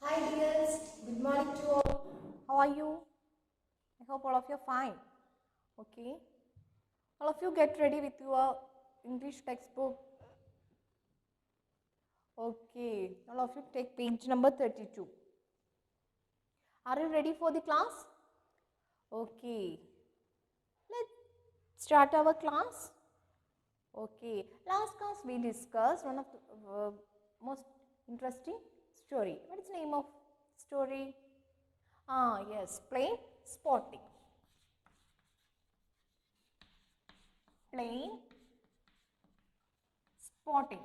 Hi dears, good morning to all. How are you? I hope all of you are fine. Okay. All of you get ready with your English textbook. Okay. All of you take page number 32. Are you ready for the class? Okay. Let's start our class. Okay. Last class we discussed one of the most interesting story. What is the name of story? Yes, plain spotting. Plain spotting.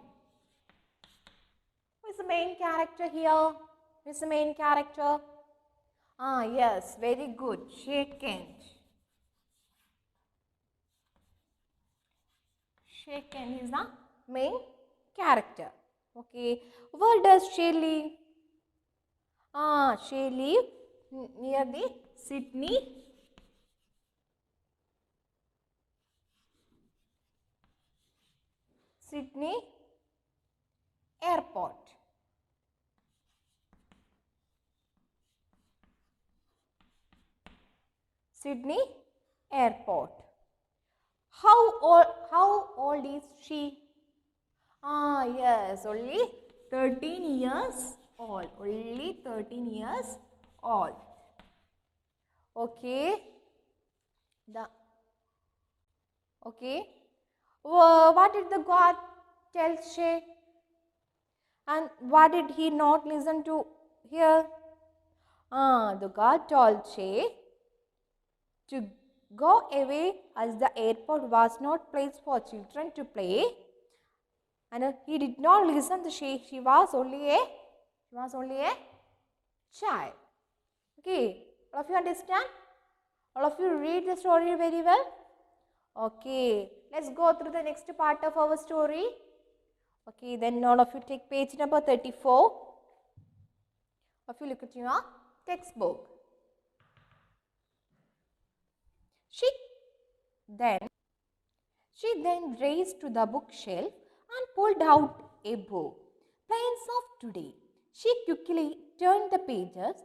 Who is the main character here? Who is the main character? Yes, very good. Sheikh Kent. Sheikh Kent is the main character. Okay. Where does she live? She live near the Sydney airport. Sydney airport. How old is she? Yes, only 13 years old. Only 13 years old. Okay. The okay. What did the God tell Shay? And what did he not listen to here? The God told Shay to go away as the airport was not place for children to play. And he did not listen to Shay. She was only a child. Okay. All of you understand? All of you read the story very well? Okay. Let's go through the next part of our story. Okay, then all of you take page number 34. Of you look at your textbook. She then raised to the bookshelf and pulled out a book. Plains of Today. She quickly turned the pages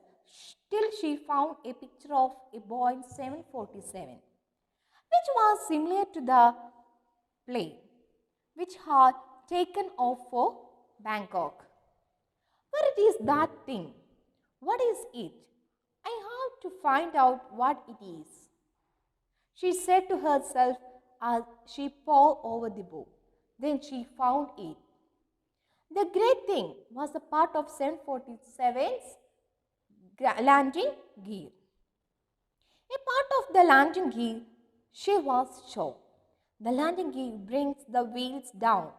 till she found a picture of a Boeing 747, which was similar to the plane which had taken off for Bangkok. Where it is that thing? What is it? I have to find out what it is, she said to herself as she pored over the book. Then she found it. The great thing was a part of 747's landing gear. A part of the landing gear, she was sure. The landing gear brings the wheels down.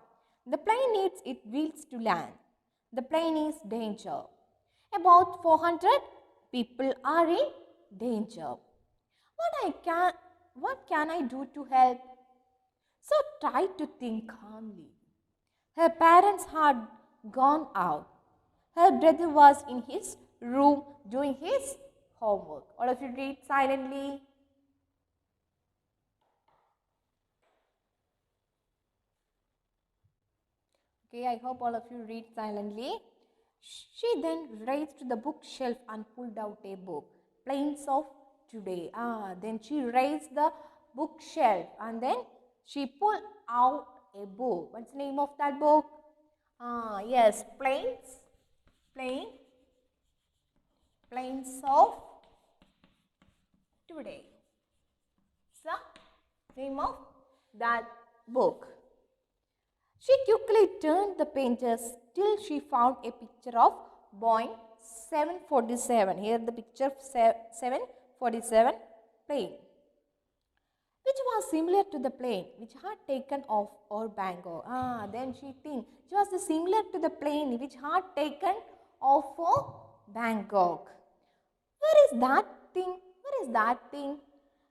The plane needs its wheels to land. The plane is danger. About 400 people are in danger. What can I do to help? So try to think calmly. Her parents had gone out. Her brother was in his room doing his homework. All of you read silently. Okay, I hope all of you read silently. She then raised to the bookshelf and pulled out a book, Plains of Today. Then she raised the bookshelf and then she pulled out a book. What's the name of that book? Yes, Plains of Today. It's the name of that book. She quickly turned the pages till she found a picture of Boeing 747. Here the picture of 747 plane, which was similar to the plane which had taken off over Bangkok. Then she thinks it was similar to the plane which had taken off for Bangkok. Where is that thing? Where is that thing?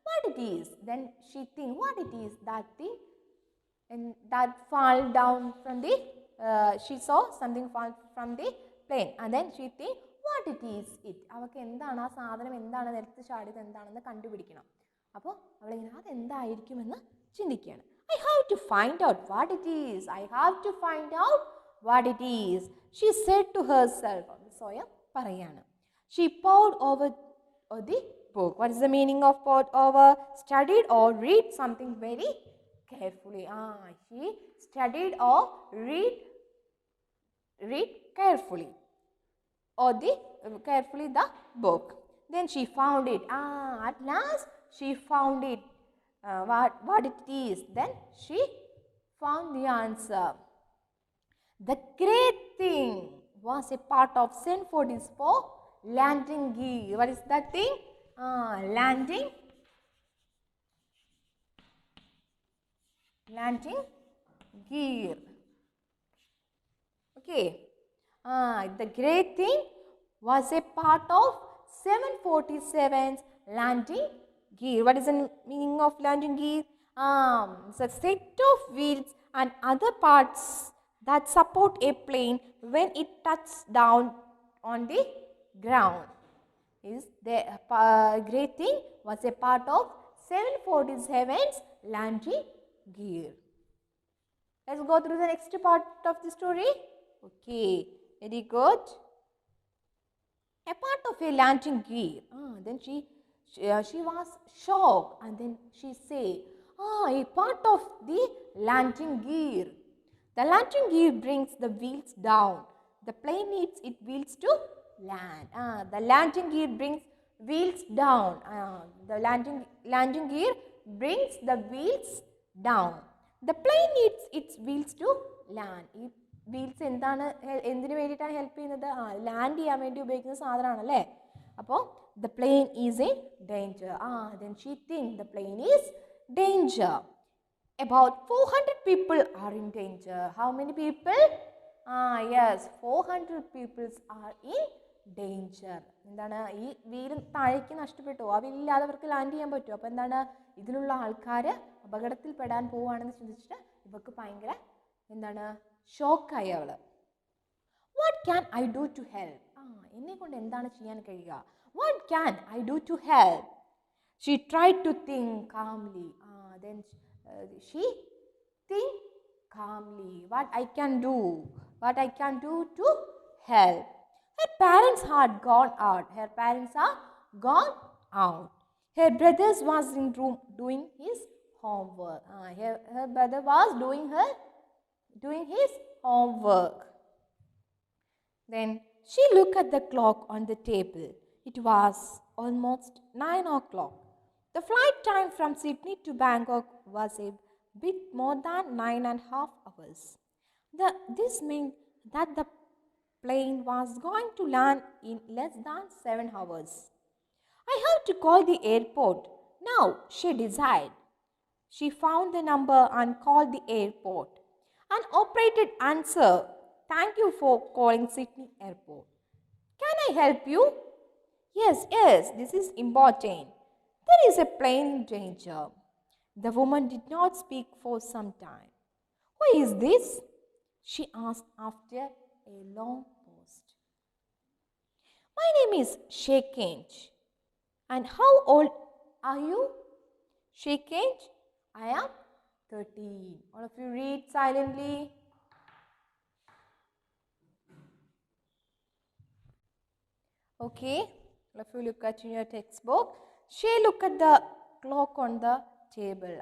What it is? Then she thinks what it is that thing? And that fall down from the, she saw something fall from the plane and then she think what it is it. അവൾക്ക് എന്താണ് ആ സാധനം എന്താണ് നിലത്ത് ചാടിയത് എന്താണെന്ന് കണ്ടുപിടിക്കണം. അപ്പോൾ അവളിങ്ങനെ അതെന്തായിരിക്കുമെന്ന് ചിന്തിക്കുകയാണ്. I have to find out what it is. I have to find out what it is. She said to herself. സ്വയം പറയാണ്. She pored over the book. What is the meaning of pored over? Studied or read something very carefully. She studied or read carefully or carefully the book. Then she found it. At last she found it. What it is? Then she found the answer. The great thing was a part of Senford's for landing gear. What is that thing? Landing gear. Okay. The great thing was a part of 747's landing gear. What is the meaning of landing gear? It's a set of wheels and other parts that support a plane when it touches down on the ground. Is the great thing was a part of 747's landing gear. Let's go through the next part of the story. Okay, very good. A part of a landing gear. Then she was shocked, and then she said, a part of the landing gear. The landing gear brings the wheels down. The plane needs its wheels to land. The landing gear brings wheels down. The landing gear brings the wheels down. The plane needs its wheels to land. ഈ wheels എന്തിനു വേണ്ടിയിട്ടാണ് help ചെയ്യുന്നത്? Land ചെയ്യാൻ വേണ്ടി ഉപയോഗിക്കുന്ന സാധനമാണല്ലേ. അപ്പോൾ the plane is in danger. Then she thinks the plane is danger. About 400 people are in danger. How many people? Yes, 400 people are in danger. എന്താണ് ഈ വീല് താഴേക്ക് നഷ്ടപ്പെട്ടു, ആ വീലില്ലാതെ അവർക്ക് ലാൻഡ് ചെയ്യാൻ പറ്റും. അപ്പോൾ എന്താണ് ഇതിലുള്ള ആൾക്കാർ അപകടത്തിൽ പെടാൻ പോവുകയാണെന്ന് ചിന്തിച്ചിട്ട് ഇവർക്ക് ഭയങ്കര എന്താണ് ഷോക്കായി അവൾ. What can I do to help? എന്നെ കൊണ്ട് എന്താണ് ചെയ്യാൻ കഴിയുക? What can I do to help? She try to think calmly. Then she think calmly. What I can do to help. Her parents had gone out. Her brothers was in room doing his homework. Her brother was doing his homework. Then she looked at the clock on the table. It was almost 9 o'clock. The flight time from Sydney to Bangkok was a bit more than 9.5 hours. This meant that the plane was going to land in less than 7 hours. I have to call the airport now, she decided. She found the number and called the airport. An operator answered, "Thank you for calling Sydney Airport. Can I help you?" Yes, this is important. There is a plane in danger. The woman did not speak for some time. Who is this? She asked after a long pause. My name is Sheikh. And how old are you? Sheikh, I am 13. All of you read silently. Okay, all of you look at your textbook. She looked at the clock on the table.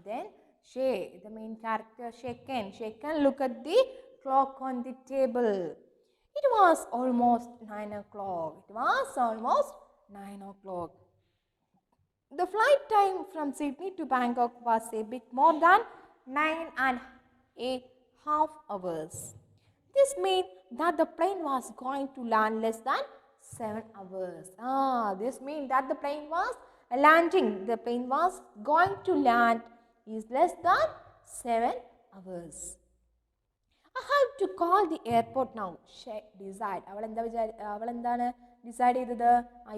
Then she, the main character, Sheikhan look at the clock on the table. It was almost 9 o'clock. The flight time from Sydney to Bangkok was a bit more than 9.5 hours. This meant that the plane was going to land less than 7 hours. This means that the plane was going to land is less than 7 hours. I have to call the airport now, she decided. അവൾ എന്താണ് decide ചെയ്തത്?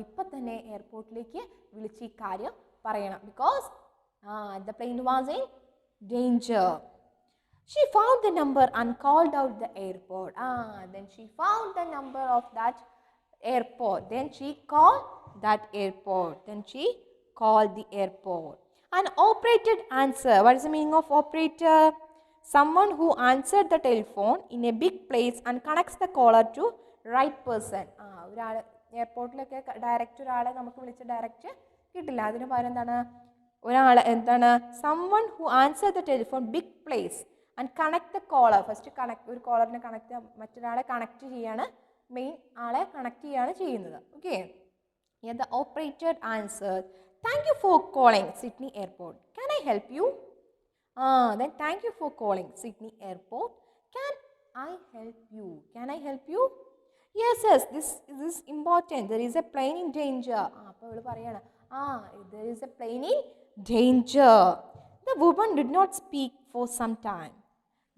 ഇപ്പം തന്നെ എയർപോർട്ടിലേക്ക് വിളിച്ച് ഈ കാര്യം പറയണം. Because the plane was in danger. She found the number and called out the airport. Then she found the number of that airport. Then she called the airport. An operator answer. What is the meaning of operator? Someone who answered the telephone in a big place and connects the caller to right person. ഒരാൾ എയർപോർട്ടിലൊക്കെ direct ഒരാളെ നമുക്ക് വിളിച്ച് direct കിട്ടില്ല. അതിന് പകരം എന്താണ് ഒരാൾ എന്താണ് someone who answer the telephone big place and connect the caller. First ഒരു കോളറിനെ കണക്ട് മറ്റൊരാളെ കണക്ട് ചെയ്യാണ്, മെയിൻ ആളെ കണക്ട് ചെയ്യാണ് ചെയ്യുന്നത്. Okay, the operator answered, thank you for calling Sydney Airport. Can I help you? Then thank you for calling Sydney Airport. Can I help you? Can I help you? Yes, this is important. There is a plane in danger. അപ്പോൾ അവൾ പറയാണ്, there is a plane in danger. The woman did not speak for some time.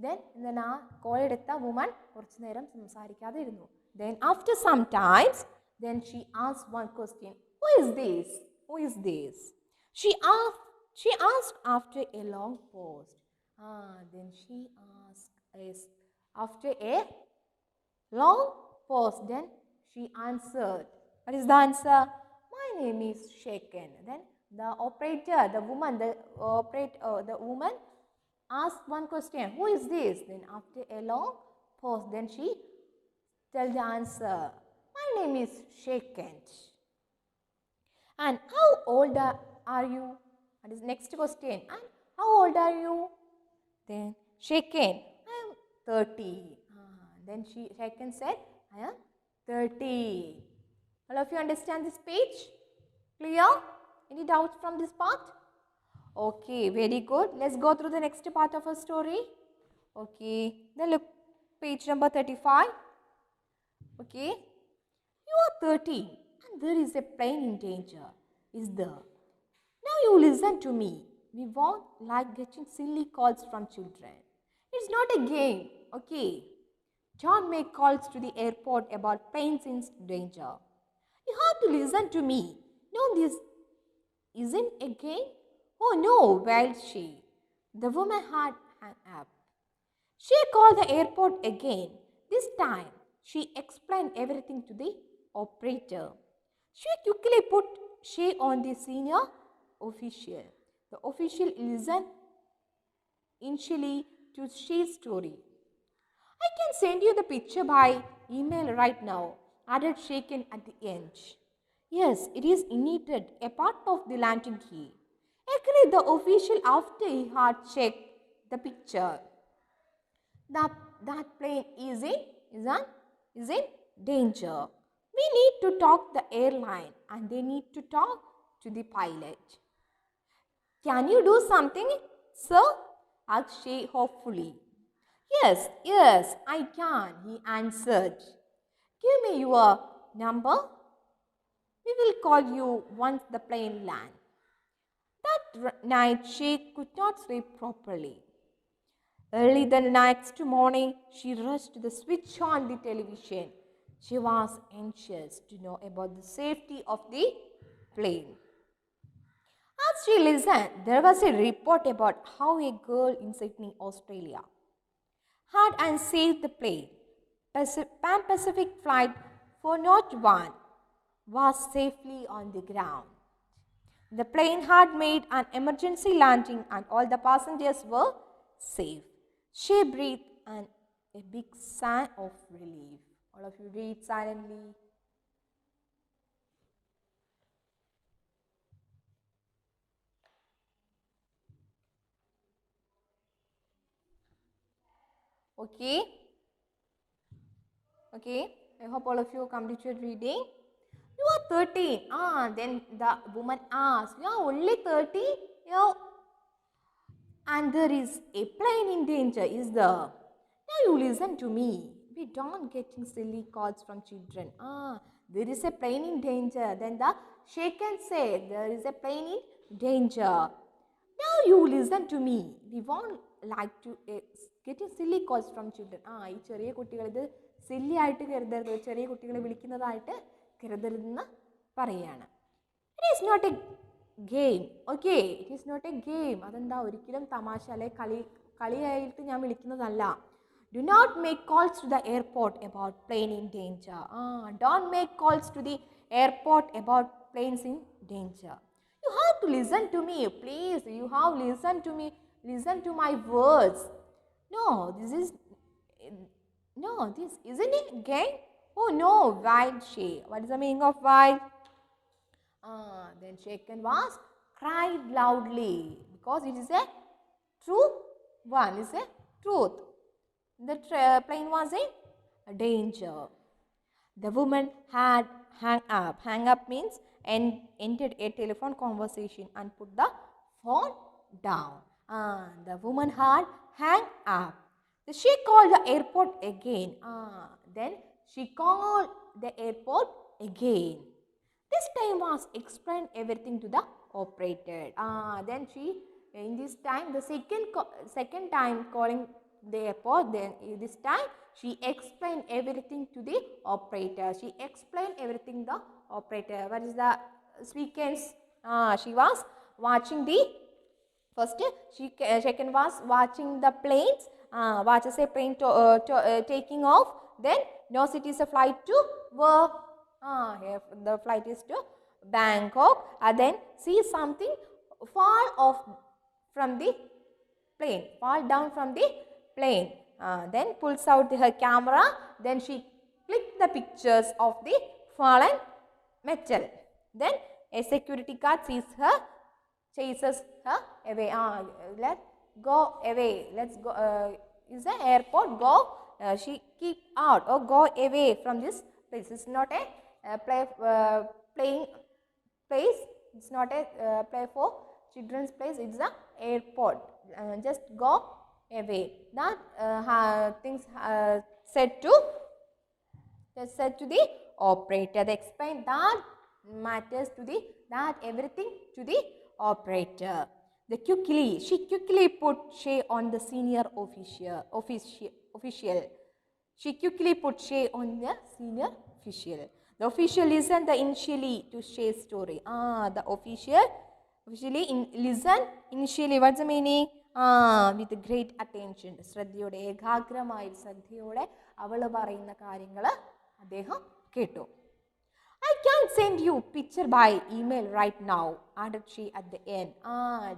Then ആ call എടുത്ത woman കുറച്ചു നേരം സംസാരിക്കാതെ ഇരുന്നു. Then after some times, then she asked one question. Who is this? Who is this? She asked after a long pause. Then she asked after a long pause. Then she answered. What is the answer? My name is Shaken. Then the operator, the woman asked one question. Who is this? Then after a long pause, then she tell the answer. My name is Shaken. And how old are you? That is next question. And how old are you? Then Shaken, I am 30. Then Shaken said, I am 30. All of you understand this page? Clear? Any doubts from this part? Okay, very good. Let's go through the next part of our story. Okay, then look page number 35. Okay, you are 30 and there is a plane in danger, is there? Now you listen to me. We won't like getting silly calls from children. It's not a game, okay? Don't make calls to the airport about planes in danger. You have to listen to me. No, this isn't a game. Oh no, wailed she. The woman had hung up. She called the airport again. This time, she explained everything to the operator. She quickly put Shay on the senior official. The official listened initially to Shay's story. I can send you the picture by email right now, added Shaken at the end. Yes, it is indeed a part of the landing key, agreed the official after he had checked the picture. That plane is in danger. We need to talk the airline and they need to talk to the pilot. Can you do something, sir? asked Shay hopefully. Yes, I can, he answered. Give me your number. We will call you once the plane lands. That night, Shay could not sleep properly. Early the next morning, she rushed to switch on the television. She was anxious to know about the safety of the plane. As she listened, there was a report about how a girl in Sydney, Australia, had and saved the plane. Pan Pacific Flight 401 was safely on the ground. The plane had made an emergency landing and all the passengers were safe. She breathed a big sigh of relief. All of you read silently. Okay. I hope all of you completed reading. You are 13. Then the woman asked, you are only 13? And there is a plane in danger, is there? Now you listen to me. We don't getting silly calls from children. There is a plane in danger. Then the Shaken said, there is a plane in danger. Now you listen to me. We won't like to getting silly calls from children. ഈ ചെറിയ കുട്ടികൾ ഇത് silly ആയിട്ട് കരുതരുത്, ചെറിയ കുട്ടികളെ വിളിക്കുന്നതായിട്ട് കരുതരുതെന്ന് പറയാണ്. It is not a game. Okay, it is not a game. അതെന്താ ഒരിക്കലും തമാശ അല്ലെ കളിയായിട്ട് ഞാൻ വിളിക്കുന്നതല്ല. Do not make calls to the airport about plane in danger. Don't make calls to the airport about planes in danger. You have to listen to me, please. You have listen to me. Listen to my words. No, this isn't a game. Oh no, whined she. What is the meaning of whine? Then Shaken was cried loudly because it is a true one, is a truth. The plane was in danger. The woman had hung up. Hang up means ended a telephone conversation and put the phone down. The woman had hung up. She called the airport again. Then she called the airport again. This time was explained everything to the operator. Then she, in this time, the second time calling the airport, then this time she explained everything to the operator. She explained everything to the operator. What is the sequence? She was watching the first. Second was watching the planes. Watches a plane taking off. Then knows it is a flight to work. Here the flight is to Bangkok. Then see something fall off from the plane, fall down from the plane. Then pulls out her camera. Then she clicked the pictures of the fallen metal. Then a security guard sees her, chases her away. Let's go away. Let's go. Is the airport? Go. She keep out or go away from this place. It's not a playing place. It's not a play for children's place. It's a airport. Just go away. That things said to the operator. They explain that matters to the everything to the operator. She quickly put Shay on the senior official. She quickly put Shay on the senior official. The official listened initially to Shay's story. The officially listen initially. What's the meaning? With great attention. ശ്രദ്ധയോടെ ഏകാഗ്രമായ ശ്രദ്ധയോടെ അവൾ പറയുന്ന കാര്യങ്ങൾ അദ്ദേഹം കേട്ടു. I can send you picture by email right now, added she at the end.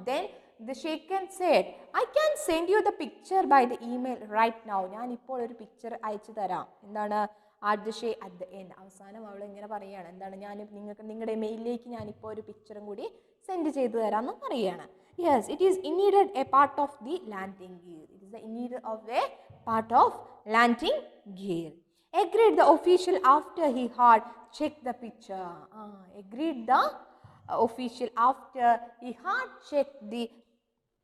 Then the Shaken said, I can send you the picture by the email right now. ഞാൻ ഇപ്പോൾ ഒരു പിക്ചർ അയച്ചു തരാം. എന്താണ് add she at the end. അവസാനം അവൾ ഇങ്ങനെ പറയുകയാണ്. എന്താണ് ഞാൻ നിങ്ങളുടെ മെയിലിലേക്ക് ഞാനിപ്പോൾ ഒരു പിക്ചറും കൂടി സെൻഡ് ചെയ്തു തരാമെന്ന് പറയുകയാണ്. Yes, it is indeed a part of the landing gear. It is the indeed of a part of landing gear. Agreed the official after he had checked the picture. Agreed the official after he had checked the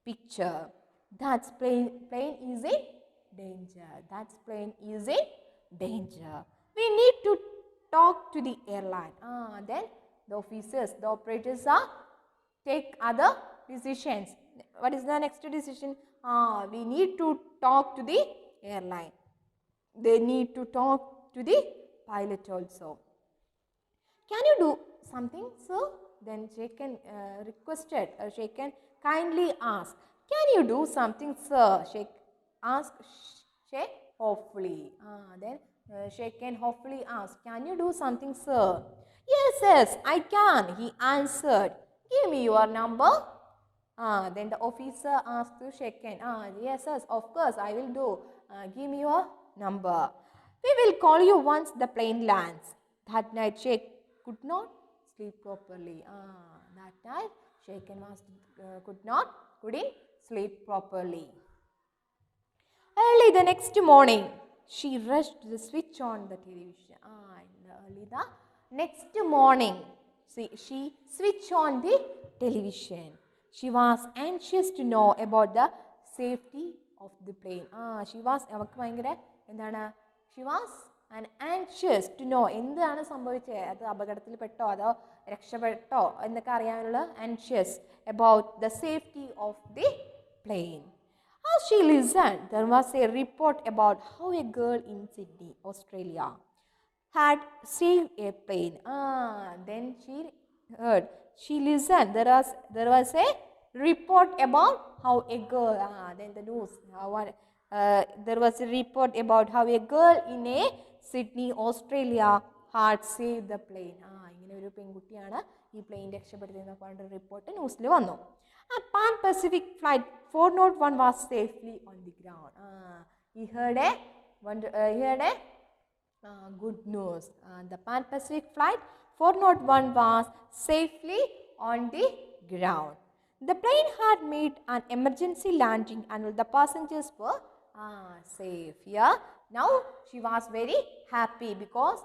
picture. That's plane is in danger. That's plane is in danger. We need to talk to the airline. Then the officers, the operators take other decisions. What is the next decision? We need to talk to the airline. They need to talk to the pilot also. Can you do something, sir? Then Shaken requested, Shaken kindly asked, can you do something, sir? Asked Shake hopefully. Then Shaken hopefully asked, can you do something, sir? Yes, I can, he answered. Give me your number. Then the officer asked to Shaken, yes, of course, I will do. Give me your number. We will call you once the plane lands. That night Shaken could not sleep properly. That night Shaken couldn't sleep properly. Early the next morning, she rushed to switch on the television. Early the next morning, she switched on the television. She was anxious to know about the safety of the plane. She was anxious to know എന്താണ് സംഭവിച്ചത്, അത് അപകടത്തിൽപ്പെട്ടോ അതോ രക്ഷപ്പെട്ടോ എന്നൊക്കെ അറിയാനുള്ള anxious about the safety of the plane. As she listened, there was a report about how a girl in Sydney, Australia, had saved a plane. Then she heard. She listened. There was a report about how a girl. Then the news. There was a report about how a girl in a Sydney, Australia, had saved the plane. ഇങ്ങനെ ഒരു പെൺകുട്ടിയാണ് ഈ plain രക്ഷപ്പെടുത്തിയെന്നൊക്കെ പറഞ്ഞിട്ട് report ന്യൂസിൽ വന്നു. Pan Pacific flight 401 was safely on the ground. He heard a Good news. The Pan Pacific Flight 401 was safely on the ground. The plane had made an emergency landing and all the passengers were safe. Yeah. Now she was very happy because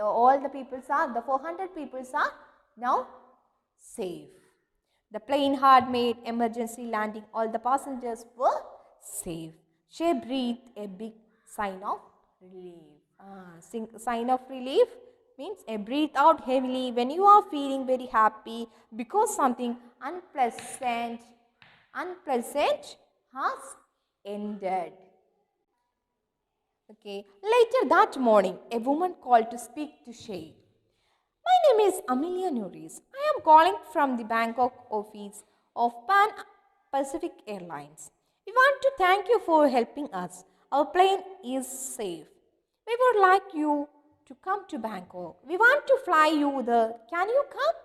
all the the 400 people are now safe. The plane had made emergency landing. All the passengers were safe. She breathed a big sign of relief. Sign of relief means a breathe out heavily when you are feeling very happy because something unpleasant has ended. Okay. Later that morning, a woman called to speak to Shay. My name is Amelia Nuris. I am calling from the Bangkok office of Pan Pacific Airlines. We want to thank you for helping us. Our plane is safe. We would like you to come to Bangkok. We want to fly you there. Can you come?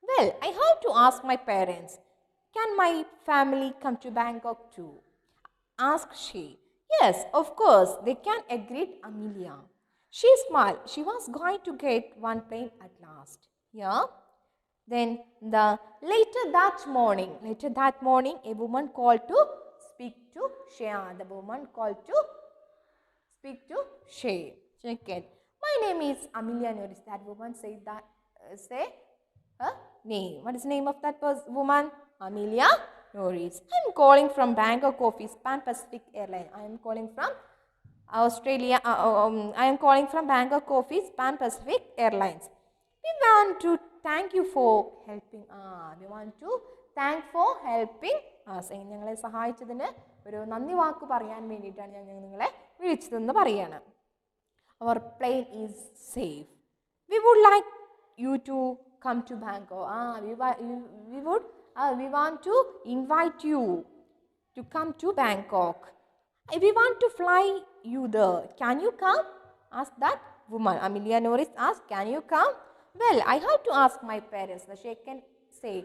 Well, I have to ask my parents. Can my family come to Bangkok too? Asked she. Yes, of course, they can, agreed Amelia. She smiled. She was going to get one plane at last. Yeah. Then later that morning, a woman called to speak to Shea. The woman called to speak to Shay. Check it. My name is Amelia Norris. That woman said that. Say her name. What is the name of that woman? Amelia Norris. I am calling from Bangkok office, Pan Pacific Airline. I am calling from Australia. I am calling from Bangkok office, Pan Pacific Airlines. We want to thank you for helping. We want to thank for helping us. ഞങ്ങളെ സഹായിച്ചതിന് ഒരു നന്ദി വാക്ക് പറയാൻ വേണ്ടിയിട്ടാണ് ഞങ്ങൾ നിങ്ങളെ വിളിച്ചതെന്ന് പറയാണ്. Our plane is safe. We would like you to come to Bangkok. We want to invite you to come to Bangkok. We want to fly you there. Can you come? Asked that woman. Amelia Norris asked, can you come? Well, I have to ask my parents. The sheikh can say,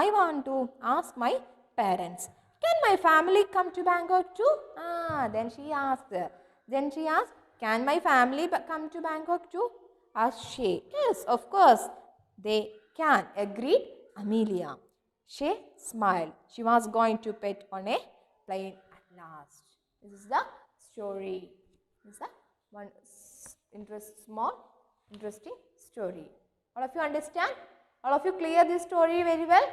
I want to ask my parents. Can my family come to Bangkok too? Then she asked, can my family come to Bangkok too? Asked she. Yes, of course, they can, agreed Amelia. She smiled. She was going to pet on a plane at last. This is the story. This is the one interesting story. All of you understand? All of you clear this story very well?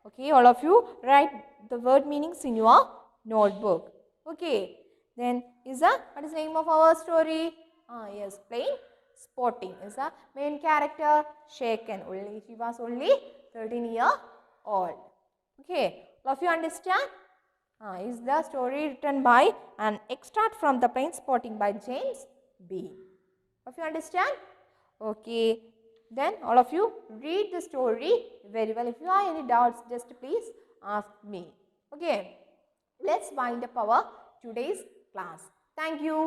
Okay, all of you write the word meanings in your notebook. Okay, then what is the name of our story? Yes, plane spotting. Is the main character Shaken. She was only 13 years old. Okay, all of you understand? Is the story written by an extract from the plane spotting by James B. All of you understand? Okay, then all of you read the story very well. If you have any doubts, just please ask me. Okay, let's wind up our today's class. Thank you.